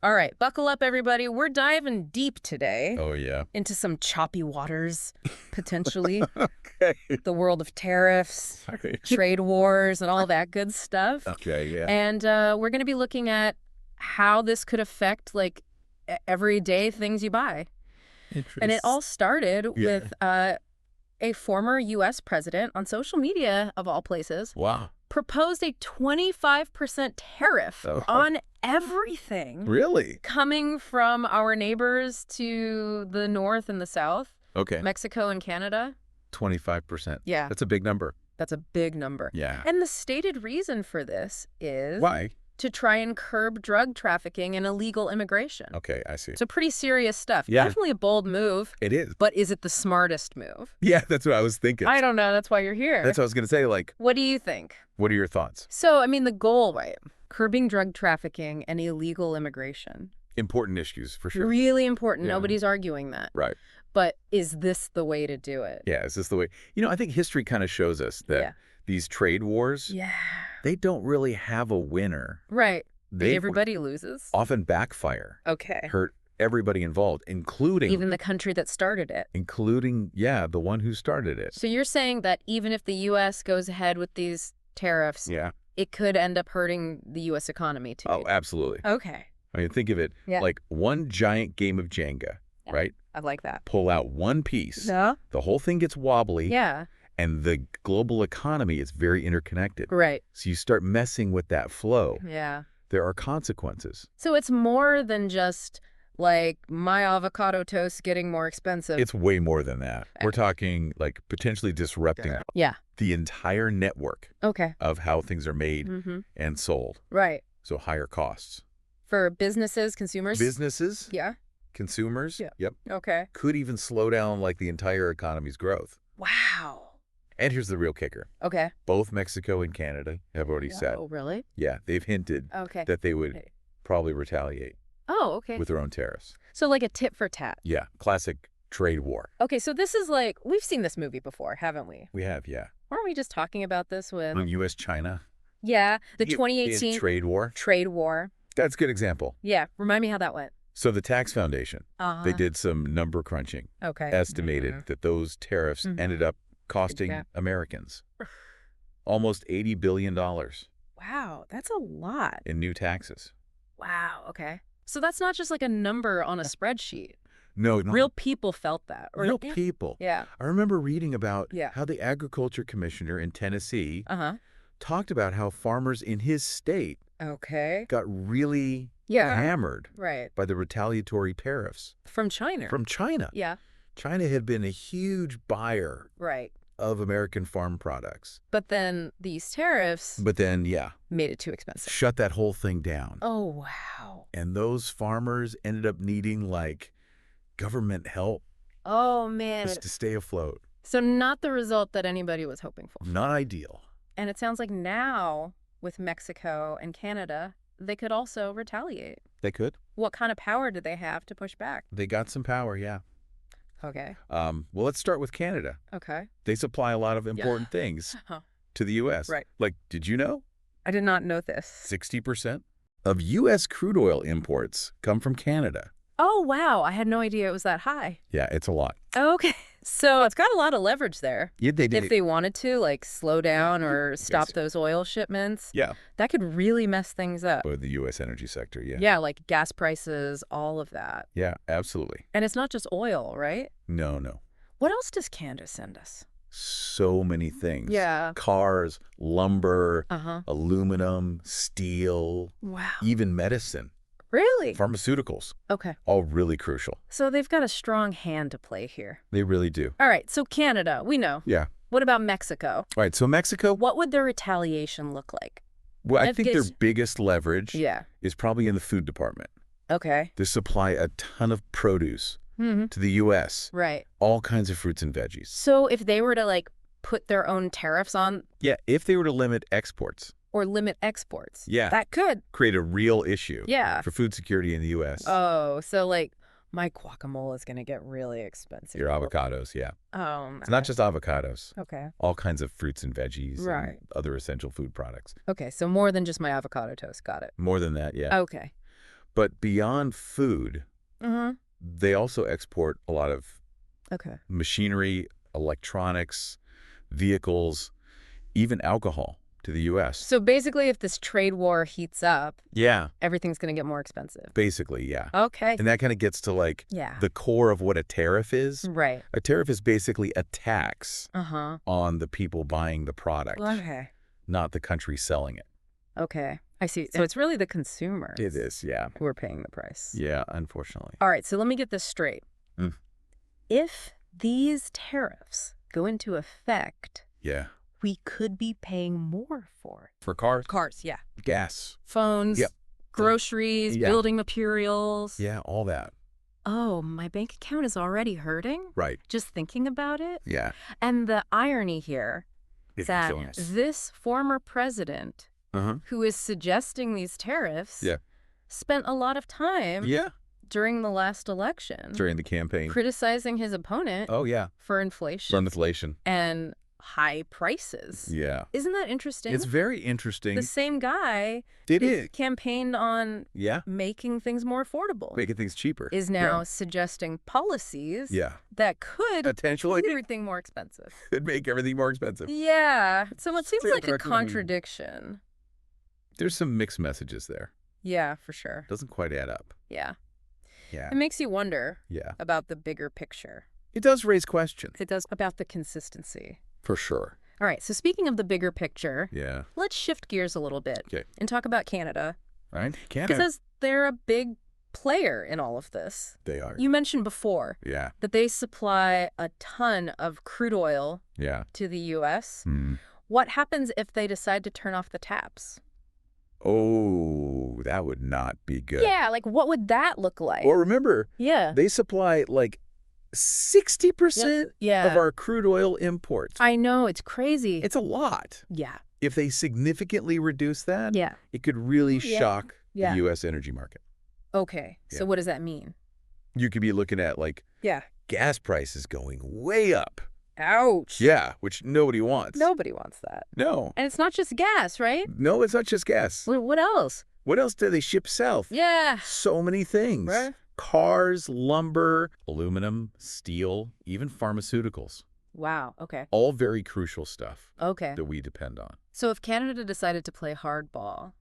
All right, buckle up, everybody. We're diving deep today Oh, yeah. into some choppy waters, potentially. Okay. The world of tariffs, Sorry. trade wars, and all that good stuff. Okay, yeah. And we're going to be looking at how this could affect, like, everyday things you buy. And it all started with a former U.S. president on social media, of all places, Wow. proposed a 25% tariff on everything. Really? Coming from our neighbors to the north and the south. Okay. Mexico and Canada. 25%. Yeah. That's a big number. That's a big number. Yeah. And the stated reason for this is Why? to try and curb drug trafficking and illegal immigration. Okay, I see. So pretty serious stuff. Yeah. Definitely a bold move. It is. But is it the smartest move? Yeah, that's what I was thinking. I don't know. That's why you're here. That's what I was going to say. Like, What do you think? what are your thoughts? So, I mean, the goal, right? Curbing drug trafficking and illegal immigration. Important issues, for sure. Really important. Yeah. Nobody's arguing that. Right. But is this the way to do it? Yeah, is this the way? I think history kind of shows us that these trade wars, Yeah. they don't really have a winner. Right. They Everybody loses? often backfire, Okay. hurt everybody involved, including Even the country that started it. the one who started it. So you're saying that even if the U.S. goes ahead with these tariffs, Yeah. it could end up hurting the U.S. economy too? Oh, absolutely. Okay. I mean, think of it like one giant game of Jenga, right? I like that. Pull out one piece. Yeah. The whole thing gets wobbly. Yeah. And the global economy is very interconnected. Right. So you start messing with that flow. Yeah. There are consequences. So it's more than just like my avocado toast getting more expensive. It's way more than that. We're talking like potentially disrupting the entire network of how things are made and sold. Right. So higher costs. For businesses, consumers? Businesses, Yeah. consumers, yep. Okay. Could even slow down like the entire economy's growth. Wow. And here's the real kicker. Okay. Both Mexico and Canada have already said. Oh, really? Yeah, they've hinted that they would probably retaliate Oh, okay. with their own tariffs. So like a tit for tat. Yeah, classic trade war. Okay, so this is like, we've seen this movie before, haven't we? We have, yeah. Weren't we just talking about this with... On U.S.-China. Yeah, the Yeah, 2018 trade war. trade war. That's a good example. Yeah, remind me how that went. So the Tax Foundation, they did some number crunching, Okay. estimated that those tariffs ended up costing Americans almost $80 billion Wow, that's a lot. in new taxes. Wow, okay. So that's not just like a number on a spreadsheet. No, Real people felt that. Or, real people. Yeah. I remember reading about Yeah. how the agriculture commissioner in Tennessee Uh-huh. talked about how farmers in his state Okay. got really Yeah. hammered Right. by the retaliatory tariffs From China. from China. Yeah. China had been a huge buyer Right. of American farm products. But then these tariffs But then, made it too expensive. shut that whole thing down. Oh, wow. And those farmers ended up needing, like, government help Oh, man. just to stay afloat. So not the result that anybody was hoping for. Not ideal. And it sounds like now with Mexico and Canada, they could also retaliate. They could. What kind of power did they have to push back? They got some power, yeah. Okay. Well, let's start with Canada. Okay. They supply a lot of important things to the U.S. Right. Like, did you know I did not know this. 60% of U.S. crude oil imports come from Canada? Oh, wow. I had no idea it was that high. Yeah, it's a lot. Okay. So it's got a lot of leverage there. Yeah, they did. If they wanted to, like, slow down or stop those oil shipments, Yeah. that could really mess things up. Or the U.S. energy sector, yeah. Yeah, like gas prices, all of that. Yeah, absolutely. And it's not just oil, right? No. What else does Canada send us? So many things. Yeah. Cars, lumber, Uh-huh. aluminum, steel, Wow. even medicine, Really? pharmaceuticals, Okay. all really crucial. So they've got a strong hand to play here. They really do. All right, so Canada, we know. Yeah. What about Mexico? All right, so Mexico, What would their retaliation look like? well, I I've think their guessed- biggest leverage Yeah. is probably in the food department. Okay. They supply a ton of produce Mm-hmm. to the U.S., Right. all kinds of fruits and veggies. So if they were to, like, put their own tariffs on Yeah, if they were to limit exports, or limit exports, Yeah. that could. create a real issue Yeah. for food security in the U.S. Oh, so, like, my guacamole is going to get really expensive. Your avocados, yeah. Oh, It's not just avocados. Okay. All kinds of fruits and veggies Right. and other essential food products. Okay, so more than just my avocado toast. Got it. More than that, yeah. Okay. But beyond food, they also export a lot of machinery, electronics, vehicles, even alcohol to the U.S. So basically, if this trade war heats up, everything's going to get more expensive. Basically, yeah. Okay. And that kind of gets to like the core of what a tariff is. Right. A tariff is basically a tax on the people buying the product, not the country selling it. Okay. I see. So it's really the consumers. It is, yeah. Who are paying the price. Yeah, unfortunately. All right. So let me get this straight. If these tariffs go into effect, we could be paying more for it. For cars? Cars, yeah. Gas. Phones, groceries, building materials. Yeah, all that. Oh, my bank account is already hurting? Right. Just thinking about it? Yeah. And the irony here is that this former president who is suggesting these tariffs spent a lot of time during the last election. During the campaign. Criticizing his opponent. Oh, yeah. For inflation. For inflation. And high prices. Yeah. Isn't that interesting? It's very interesting. The same guy campaigned on making things more affordable. Making things cheaper. Is now suggesting policies that could potentially make everything more expensive. Could make everything more expensive. Yeah. So it seems like a contradiction. There's some mixed messages there. Yeah, for sure. Doesn't quite add up. Yeah. Yeah. It makes you wonder about the bigger picture. It does raise questions. It does about the consistency. For sure. All right. So speaking of the bigger picture, let's shift gears a little bit and talk about Canada. All right. Canada. Because they're a big player in all of this. They are. You mentioned before that they supply a ton of crude oil to the U.S. What happens if they decide to turn off the taps? Oh, that would not be good. Yeah, like what would that look like? Well, remember, they supply like 60% of our crude oil imports. I know, it's crazy. It's a lot. Yeah. If they significantly reduce that, it could really shock the U.S. energy market. Okay, so what does that mean? You could be looking at like gas prices going way up. Ouch. Yeah, which nobody wants. Nobody wants that. No. And it's not just gas, right? No, it's not just gas. What else? What else do they ship south? Yeah. So many things. Right. Cars, lumber, aluminum, steel, even pharmaceuticals. Wow, okay. All very crucial stuff that we depend on. So if Canada decided to play hardball...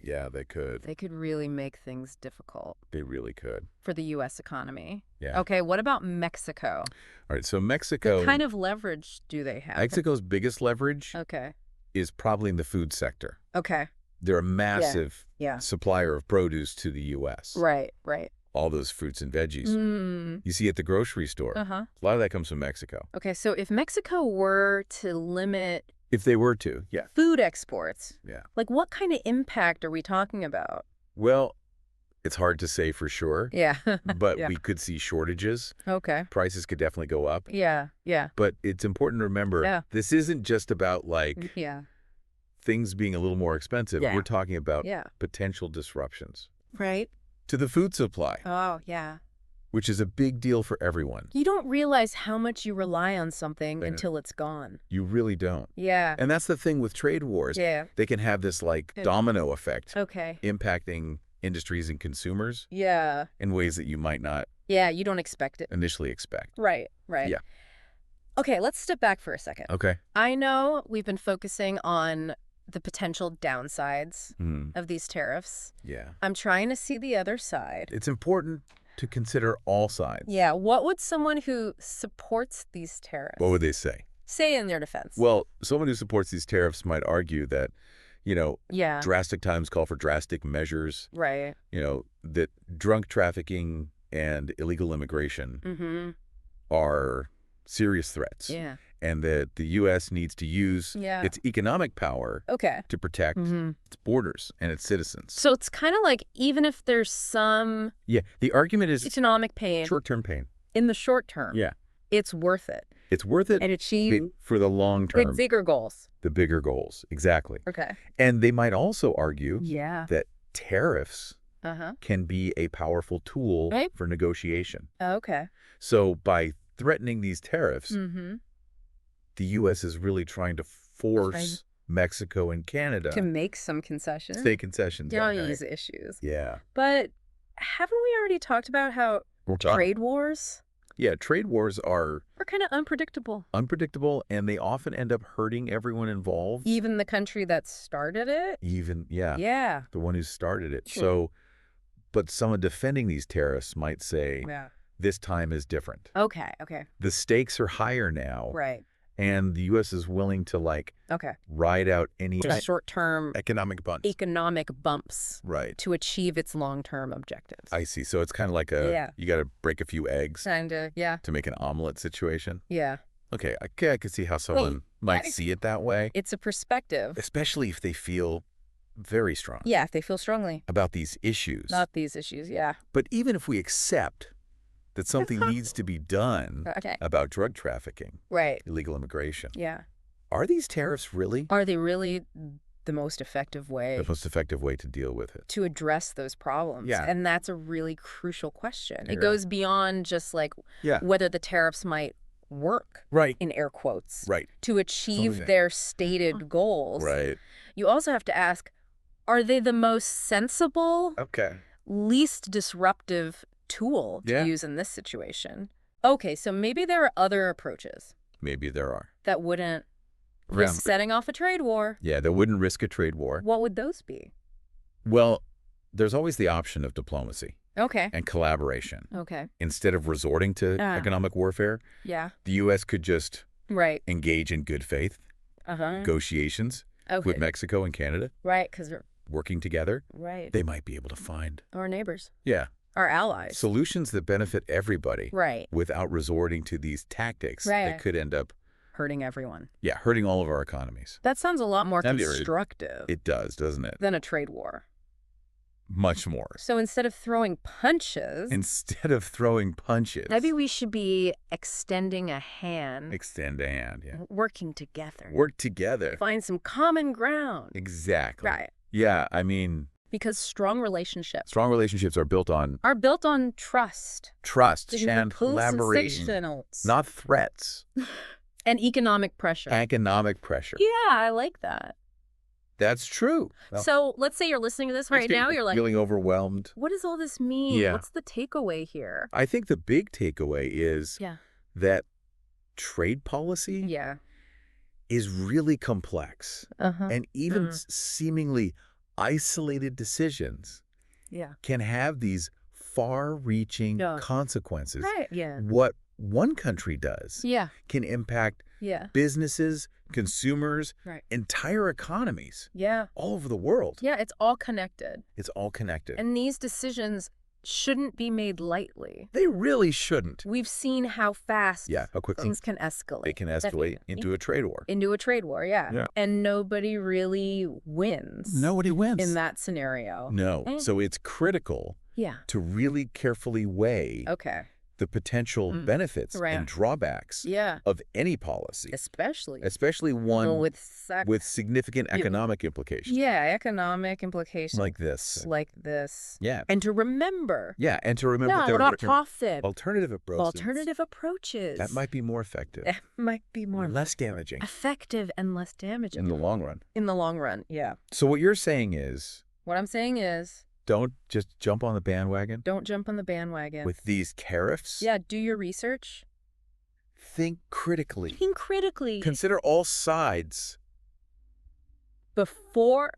Yeah, they could. They could really make things difficult. They really could. For the U.S. economy. Yeah. Okay, what about Mexico? All right, so Mexico... What kind of leverage do they have? Mexico's biggest leverage is probably in the food sector. Okay. They're a massive supplier of produce to the U.S. Right, right. All those fruits and veggies. You see at the grocery store. A lot of that comes from Mexico. Okay, so if Mexico were to limit... If they were to, food exports. Yeah. Like, what kind of impact are we talking about? Well, it's hard to say for sure. Yeah. But we could see shortages. Okay. Prices could definitely go up. Yeah, yeah. But it's important to remember, this isn't just about, like, things being a little more expensive. We're talking about potential disruptions. Right. To the food supply. Oh, yeah. Which is a big deal for everyone. You don't realize how much you rely on something until it's gone. You really don't. Yeah. And that's the thing with trade wars. Yeah. They can have this, like, domino effect. Okay. Impacting industries and consumers. Yeah. In ways that you might not. Yeah, you don't expect it. Initially expect. Right, right. Yeah. Okay, let's step back for a second. Okay. I know we've been focusing on the potential downsides of these tariffs. Yeah. I'm trying to see the other side. It's important to consider all sides. Yeah. What would someone who supports these tariffs... What would they say? Say in their defense. Well, someone who supports these tariffs might argue that, you know, drastic times call for drastic measures. Right. You know, that drunk trafficking and illegal immigration are serious threats. Yeah. And that the U.S. needs to use its economic power to protect its borders and its citizens. So it's kind of like even if there's some... Yeah, the argument is... economic pain. Short-term pain. In the short term. Yeah. It's worth it. It's worth it. And achieve... for the long term. The bigger goals. The bigger goals, exactly. Okay. And they might also argue that tariffs can be a powerful tool for negotiation. Okay. So by threatening these tariffs... the U.S. is really trying to force Mexico and Canada to make some concessions. To take concessions. On these issues. Yeah. But haven't we already talked about how trade wars? Yeah, trade wars are kind of unpredictable. Unpredictable, and they often end up hurting everyone involved. Even the country that started it? Yeah. The one who started it. So, but someone defending these tariffs might say, this time is different. Okay. The stakes are higher now. Right. And the U.S. is willing to ride out any short-term economic bumps to achieve its long-term objectives. I see. So it's kind of like you got to break a few eggs to make an omelet situation. Yeah. Okay, I could see how someone might see it that way. It's a perspective. Especially if they feel very strong. Yeah, if they feel strongly. About these issues. Not these issues, yeah. But even if we accept that something needs to be done about drug trafficking, illegal immigration. Yeah. Are these tariffs really? Are they really the most effective way? The most effective way to deal with it. To address those problems. Yeah. And that's a really crucial question. It goes beyond just whether the tariffs might work, in air quotes, to achieve their stated goals. You also have to ask, are they the most sensible, least disruptive tool to use in this situation? Okay, so maybe there are other approaches. Maybe there are. That wouldn't risk setting off a trade war. Yeah, that wouldn't risk a trade war. What would those be? Well, there's always the option of diplomacy. And collaboration. Instead of resorting to economic warfare, the U.S. could just engage in good faith negotiations with Mexico and Canada. Because they're working together. They might be able to find our neighbors. Yeah. Our allies. Solutions that benefit everybody. Without resorting to these tactics that could end up hurting everyone. Yeah, hurting all of our economies. That sounds a lot more constructive. It does, doesn't it? Than a trade war. Much more. So instead of throwing punches... Maybe we should be extending a hand. Extend a hand, yeah. Working together. Work together. Find some common ground. Exactly. Yeah, I mean... Because strong relationships are built on... trust. Trust and collaboration. Not threats. And economic pressure. Yeah, I like that. That's true. Well, so let's say you're listening to this right now. You're like... feeling overwhelmed. What does all this mean? What's the takeaway here? I think the big takeaway is that trade policy is really complex. And even seemingly isolated decisions can have these far-reaching consequences. What one country does can impact businesses, consumers, entire economies all over the world. It's all connected. And these decisions shouldn't be made lightly. They really shouldn't. We've seen how fast how quickly things can escalate. They can escalate into a trade war. And nobody really wins. Nobody wins. In that scenario. No. So it's critical to really carefully weigh the potential benefits and drawbacks of any policy. Especially one with significant economic implications. Economic implications. Like this. Yeah. And to remember. There are alternative approaches. That might be more effective. Less damaging. Effective and less damaging. In the long run. Yeah. So what you're saying is... What I'm saying is... Don't just jump on the bandwagon. Don't jump on the bandwagon. With these tariffs. Yeah, do your research. Think critically. Consider all sides. Before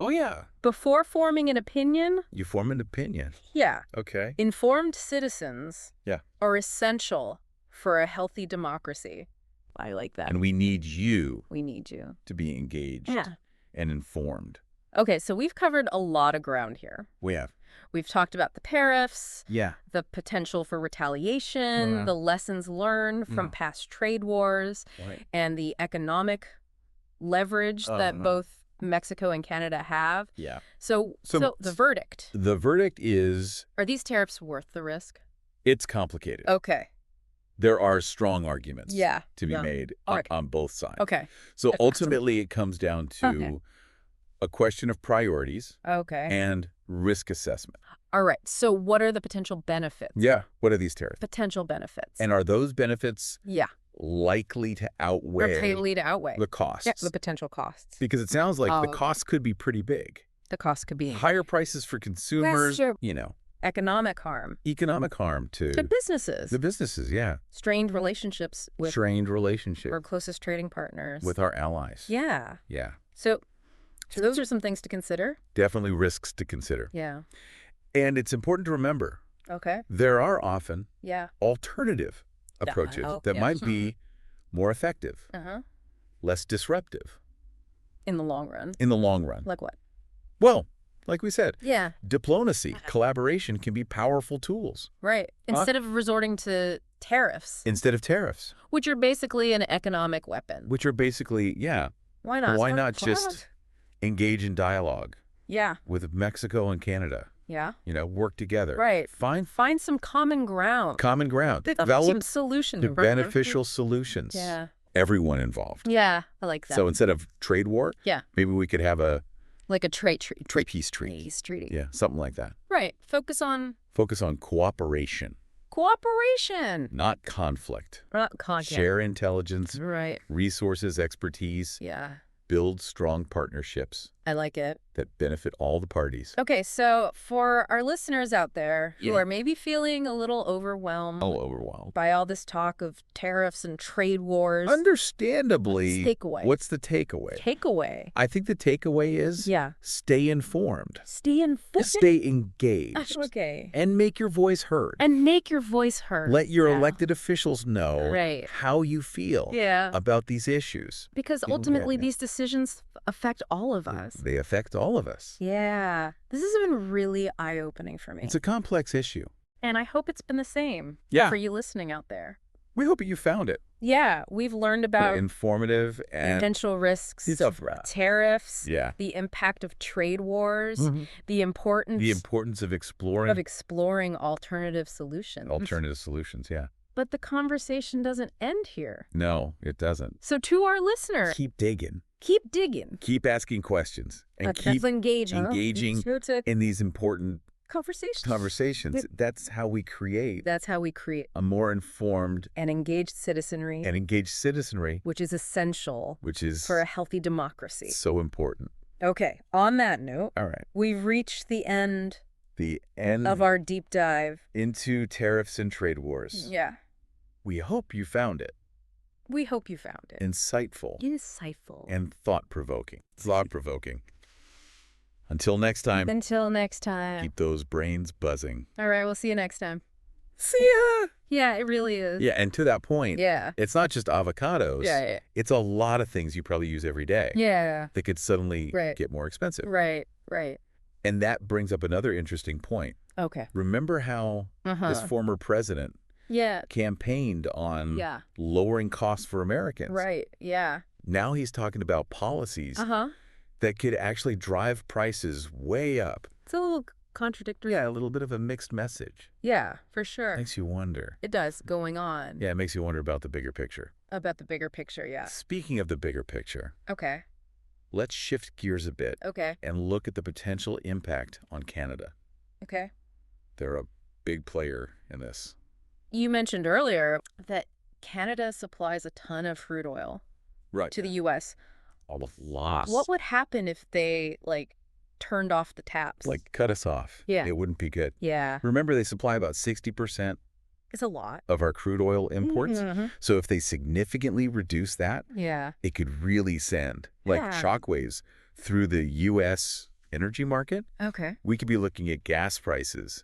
forming an opinion. You form an opinion. Yeah. Okay. Informed citizens are essential for a healthy democracy. I like that. And we need you. To be engaged. And informed. Okay, so we've covered a lot of ground here. We have. We've talked about the tariffs, the potential for retaliation, the lessons learned from past trade wars, and the economic leverage that both Mexico and Canada have. So the verdict. The verdict is... Are these tariffs worth the risk? It's complicated. Okay. There are strong arguments to be made on both sides. Okay. So ultimately it comes down to a question of priorities and risk assessment. All right. So what are the potential benefits? Yeah. What are these tariffs? Potential benefits. And are those benefits likely to outweigh the costs. Yeah, the potential costs. Because it sounds like the costs could be pretty big. The costs could be higher prices for consumers, economic harm. Economic harm to businesses. The businesses, yeah. Strained relationships with our closest trading partners. With our allies. Yeah. Yeah. So those are some things to consider. Definitely risks to consider. Yeah. And it's important to remember. Okay. There are often alternative approaches that might be more effective, less disruptive. In the long run. In the long run. Like what? Well, like we said, diplomacy, collaboration can be powerful tools. Right. Instead of resorting to tariffs. Which are basically an economic weapon. Which are basically, Why not? Why not just engage in dialogue? Yeah. With Mexico and Canada. Yeah. Work together. Right. Find some common ground. Develop some solutions. Beneficial solutions. Yeah. Everyone involved. Yeah, I like that. So instead of trade war, maybe we could have a trade treaty. Peace treaty. Peace treaty. Yeah, something like that. Right. Focus on cooperation. Not conflict. Share intelligence. Right. Resources, expertise. Yeah. Build strong partnerships. I like it. That benefit all the parties. Okay, so for our listeners out there who are maybe feeling a little overwhelmed. By all this talk of tariffs and trade wars. Understandably. What's the takeaway? I think the takeaway is stay informed. Stay engaged. Okay. And make your voice heard. Let your elected officials know how you feel about these issues. Because ultimately these decisions affect all of us. They affect all of us. Yeah. This has been really eye-opening for me. It's a complex issue. And I hope it's been the same for you listening out there. We hope you found it. Yeah. We've learned about informative and potential risks, tariffs, the impact of trade wars, the importance of exploring alternative solutions. But the conversation doesn't end here. No, it doesn't. So to our listener, keep digging. Keep asking questions. And keep engaging in these important conversations. That's how we create a more informed and engaged citizenry. Which is essential for a healthy democracy. So important. Okay, on that note, all right, we've reached the end of our deep dive into tariffs and trade wars. Yeah. We hope you found it. Insightful. And thought-provoking. Until next time. Keep those brains buzzing. All right, we'll see you next time. See ya! Yeah, it really is. Yeah, and to that point, it's not just avocados. Yeah. It's a lot of things you probably use every day. Yeah. That could suddenly get more expensive. Right. And that brings up another interesting point. Okay. Remember how this former president campaigned on lowering costs for Americans. Right, yeah. Now he's talking about policies that could actually drive prices way up. It's a little contradictory. Yeah, a little bit of a mixed message. Yeah, for sure. Makes you wonder. It does, going on. Yeah, it makes you wonder about the bigger picture. Yeah. Speaking of the bigger picture. Okay. Let's shift gears a bit. Okay. And look at the potential impact on Canada. Okay. They're a big player in this. You mentioned earlier that Canada supplies a ton of crude oil to the U.S. A lot. What would happen if they, turned off the taps? Cut us off. Yeah. It wouldn't be good. Yeah. Remember, they supply about 60%. It's a lot. Of our crude oil imports. Mm-hmm. So if they significantly reduce that, it could really send, shockwaves through the U.S. energy market. Okay. We could be looking at gas prices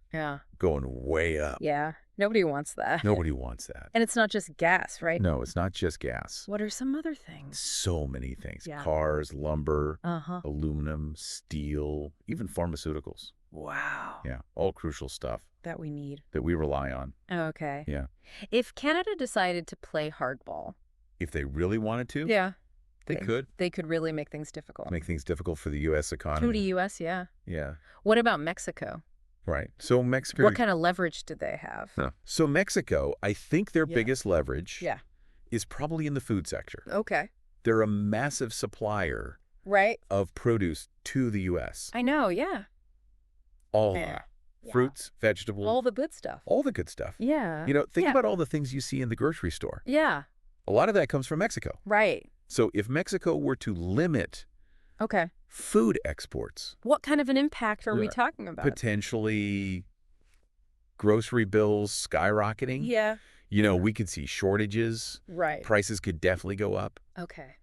going way up. Yeah. Nobody wants that. And it's not just gas, right? No, it's not just gas. What are some other things? So many things. Yeah. Cars, lumber, aluminum, steel, even pharmaceuticals. Wow. Yeah, all crucial stuff. That we need. That we rely on. Okay. Yeah. If Canada decided to play hardball. If they really wanted to? Yeah. They could. They could really make things difficult. Make things difficult for the U.S. economy. To the U.S., yeah. Yeah. What about Mexico? Right. So Mexico... What kind of leverage do they have? No. So Mexico, I think their biggest leverage is probably in the food sector. Okay. They're a massive supplier of produce to the U.S. I know, yeah. All fruits, vegetables. All the good stuff. All the good stuff. Yeah. Think about all the things you see in the grocery store. Yeah. A lot of that comes from Mexico. Right. So if Mexico were to limit food exports. What kind of an impact are we talking about? Potentially grocery bills skyrocketing. Yeah. You know, we could see shortages. Right. Prices could definitely go up. Okay.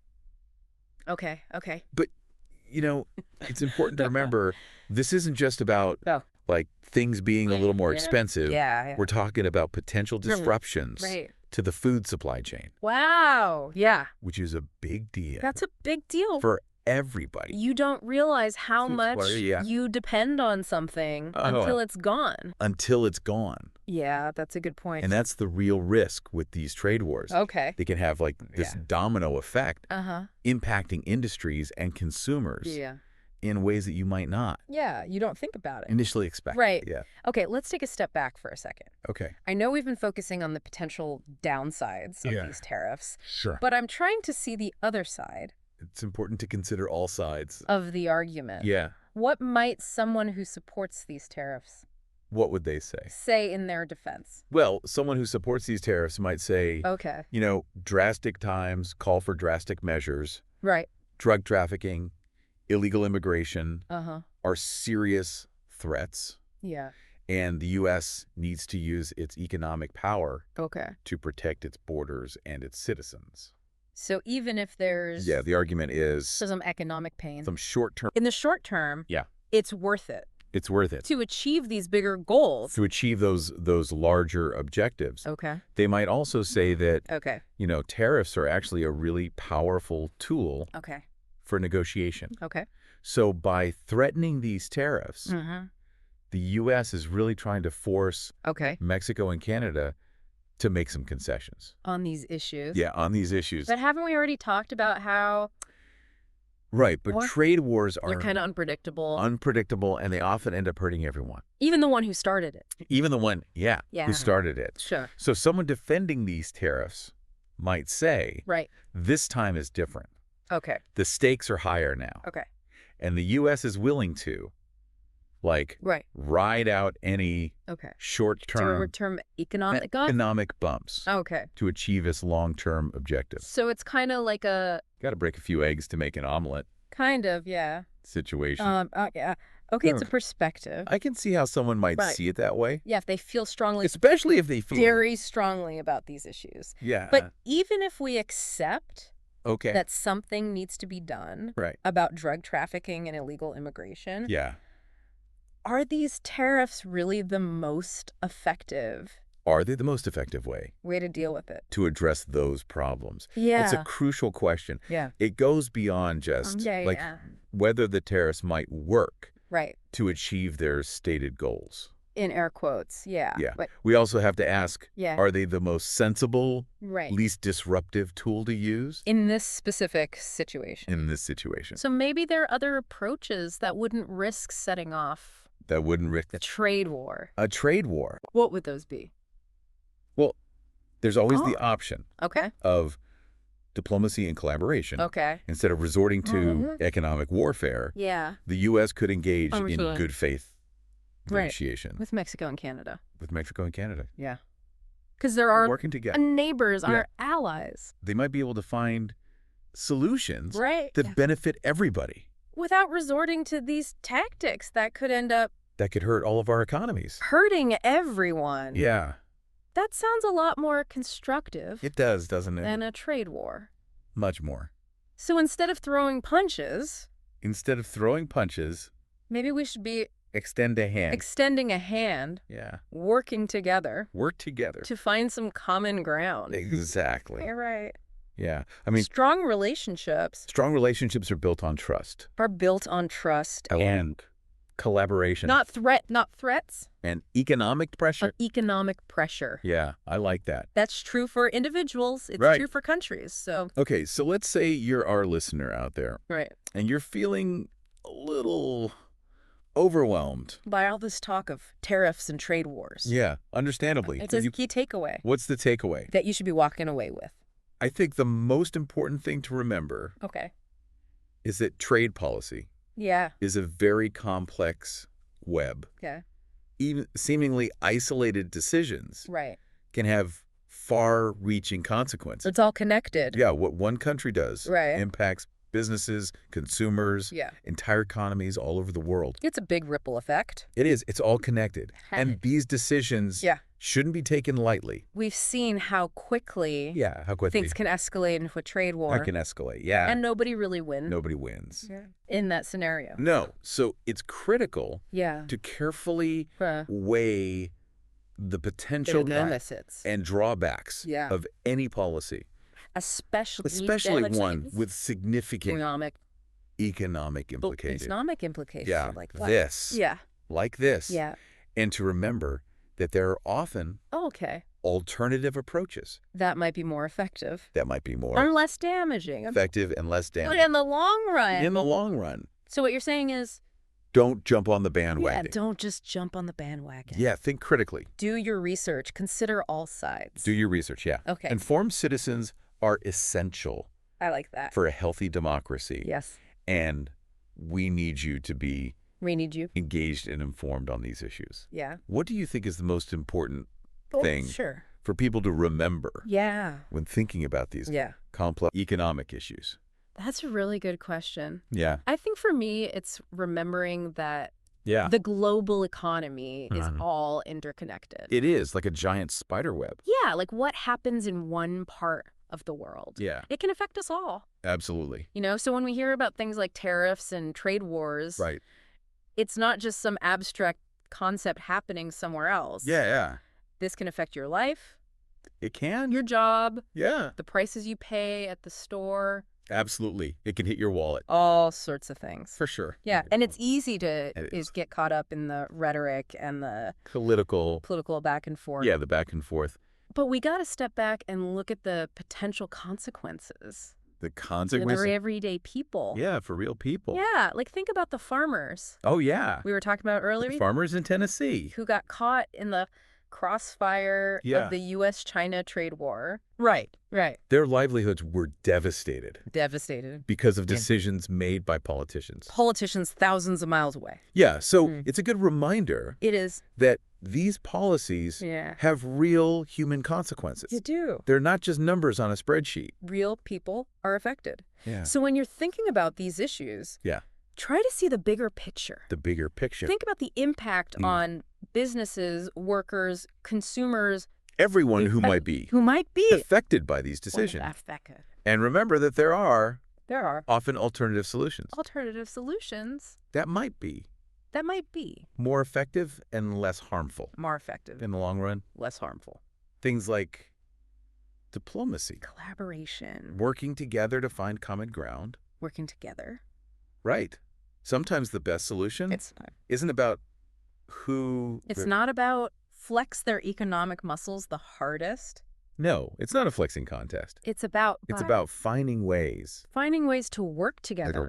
But, you know, it's important to remember this isn't just about like things being a little more expensive. Yeah. We're talking about potential disruptions to the food supply chain. Wow. Yeah. Which is a big deal. That's a big deal. For everybody. You don't realize how much you depend on something until it's gone. Until it's gone. Yeah, that's a good point. And that's the real risk with these trade wars. Okay. They can have like this domino effect impacting industries and consumers in ways that you might not. Yeah, you don't think about it. Initially expect. Right. Yeah. Okay, let's take a step back for a second. Okay. I know we've been focusing on the potential downsides of these tariffs. Sure. But I'm trying to see the other side. It's important to consider all sides of the argument. Yeah. What might someone who supports these tariffs What would they say in their defense? Well, someone who supports these tariffs might say, you know, drastic times call for drastic measures. Right. Drug trafficking, illegal immigration are serious threats. Yeah. And the U.S. needs to use its economic power to protect its borders and its citizens. So even if there's... Yeah, the argument is... some economic pain. Some short-term... In the short term, it's worth it. It's worth it. To achieve these bigger goals. To achieve those larger objectives. Okay. They might also say that, you know, tariffs are actually a really powerful tool for negotiation. Okay. So by threatening these tariffs, the U.S. is really trying to force Mexico and Canada to make some concessions. On these issues. Yeah, on these issues. But haven't we already talked about how... Right, but trade wars are... They're kind of unpredictable. Unpredictable, and they often end up hurting everyone. Even the one who started it. Even the one, who started it. Sure. So someone defending these tariffs might say, this time is different. Okay. The stakes are higher now. Okay. And the U.S. is willing to, like, ride out any short-term economic bumps to achieve its long-term objectives. So it's kind of like a... Got to break a few eggs to make an omelet. Kind of, yeah. Situation. Yeah. Okay, it's a perspective. I can see how someone might see it that way. Yeah, if they feel strongly... Especially if they feel... very strongly about these issues. Yeah. But even if we accept... that something needs to be done about drug trafficking and illegal immigration. Yeah. Are these tariffs really the most effective? Are they the most effective way to deal with it? To address those problems? Yeah. It's a crucial question. Yeah. It goes beyond just whether the tariffs might work to achieve their stated goals. In air quotes, yeah. But we also have to ask, are they the most sensible, least disruptive tool to use? In this specific situation. In this situation. So maybe there are other approaches that wouldn't risk setting off... That wouldn't risk... a trade war. A trade war. What would those be? Well, there's always the option of diplomacy and collaboration. Instead of resorting to economic warfare, the U.S. could engage in good faith negotiation. With Mexico and Canada. Yeah. Because there are working together. Neighbors, our allies. They might be able to find solutions that benefit everybody. Without resorting to these tactics that could end up... That could hurt all of our economies. Hurting everyone. Yeah. That sounds a lot more constructive. It does, doesn't it? Than a trade war. Much more. So instead of throwing punches... Maybe we should be... Extending a hand. Yeah. Working together. To find some common ground. Exactly. You're right. Yeah. I mean... Strong relationships are built on trust. And collaboration. Not threats. And economic pressure. Yeah, I like that. That's true for individuals. It's true for countries. So. Okay, so let's say you're our listener out there. Right. And you're feeling a little overwhelmed by all this talk of tariffs and trade wars. Yeah, understandably. It's a key takeaway. What's the takeaway? That you should be walking away with. I think the most important thing to remember is that trade policy is a very complex web. Okay. Even seemingly isolated decisions can have far-reaching consequences. It's all connected. Yeah, what one country does impacts businesses, consumers, entire economies all over the world. It's a big ripple effect. It is. It's all connected. And these decisions shouldn't be taken lightly. We've seen how quickly, things can escalate into a trade war. It can escalate, yeah. And nobody really wins. Nobody wins. In that scenario. No. So it's critical to carefully weigh the potential benefits and drawbacks of any policy. Especially one with significant economic implications. Economic implications like that. Like this. And to remember that there are often alternative approaches. That might be more effective. And less damaging. Effective and less damaging. But in the long run. In the long run. So what you're saying is, don't jump on the bandwagon. Yeah, don't just jump on the bandwagon. Yeah, think critically. Do your research. Consider all sides. Do your research, yeah. Okay. Informed citizens are essential. I like that. For a healthy democracy. Yes. And we need you to be engaged and informed on these issues. Yeah. What do you think is the most important thing for people to remember when thinking about these complex economic issues? That's a really good question. Yeah. I think for me, it's remembering that the global economy is all interconnected. It is, like a giant spider web. Yeah, like what happens in one part of the world. Yeah. It can affect us all. Absolutely. You know, so when we hear about things like tariffs and trade wars, it's not just some abstract concept happening somewhere else. Yeah. This can affect your life. It can. Your job. Yeah. The prices you pay at the store. Absolutely. It can hit your wallet. All sorts of things. For sure. Yeah. And it's easy to get caught up in the rhetoric and the political back and forth. Yeah, the back and forth. But we got to step back and look at the potential consequences. The consequences? For everyday people. Yeah, for real people. Yeah. Like, think about the farmers. Oh, yeah. We were talking about earlier. The farmers in Tennessee. Who got caught in the crossfire of the U.S.-China trade war. Right. Their livelihoods were devastated. Because of decisions made by politicians. Politicians thousands of miles away. Yeah, so it's a good reminder. It is. That these policies have real human consequences. They do. They're not just numbers on a spreadsheet. Real people are affected. Yeah. So when you're thinking about these issues, try to see the bigger picture. The bigger picture. Think about the impact on businesses, workers, consumers. Everyone who might be affected by these decisions. And remember that there are often alternative solutions. That might be more effective and less harmful. More effective. In the long run. Less harmful. Things like diplomacy. Collaboration. Working together to find common ground. Working together. Right. Sometimes the best solution isn't about who... It's not about flex their economic muscles the hardest. No, it's not a flexing contest. It's about finding ways. Finding ways to work together.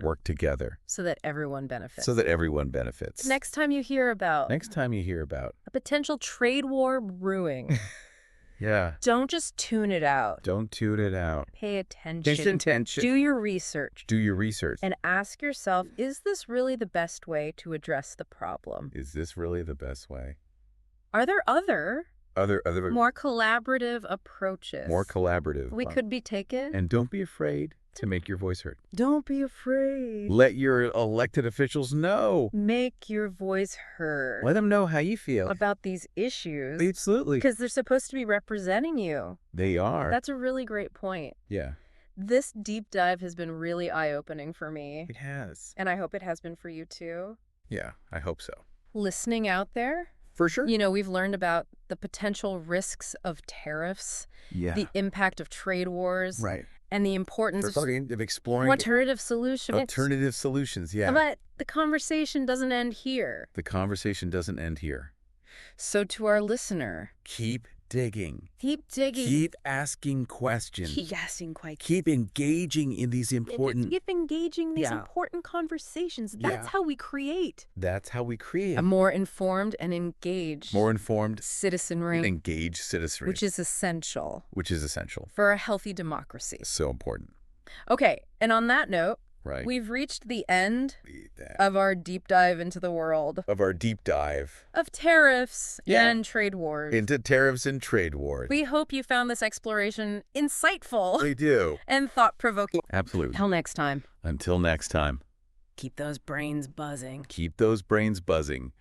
So that everyone benefits. Next time you hear about a potential trade war brewing. Don't just tune it out. Pay attention. Do your research. And ask yourself, is this really the best way to address the problem? Are there other more collaborative approaches? We could be taken. And don't be afraid to make your voice heard. Don't be afraid. Let your elected officials know. Make your voice heard. Let them know how you feel about these issues. Absolutely. Because they're supposed to be representing you. They are. That's a really great point. Yeah. This deep dive has been really eye-opening for me. It has. And I hope it has been for you too. Yeah, I hope so. Listening out there? For sure. You know, we've learned about the potential risks of tariffs, the impact of trade wars, and the importance of exploring alternative solutions. Yeah. But the conversation doesn't end here. So to our listener, keep digging. Keep asking questions. Keep engaging in these important... important conversations. That's how we create. A more informed and engaged... citizenry. Engaged citizenry. Which is essential. For a healthy democracy. So important. Okay, and on that note, Right. We've reached the end of our deep dive into the world. Of our deep dive. Of tariffs and trade wars. Into tariffs and trade wars. We hope you found this exploration insightful. We do. And thought-provoking. Absolutely. Until next time. Until next time. Keep those brains buzzing. Keep those brains buzzing.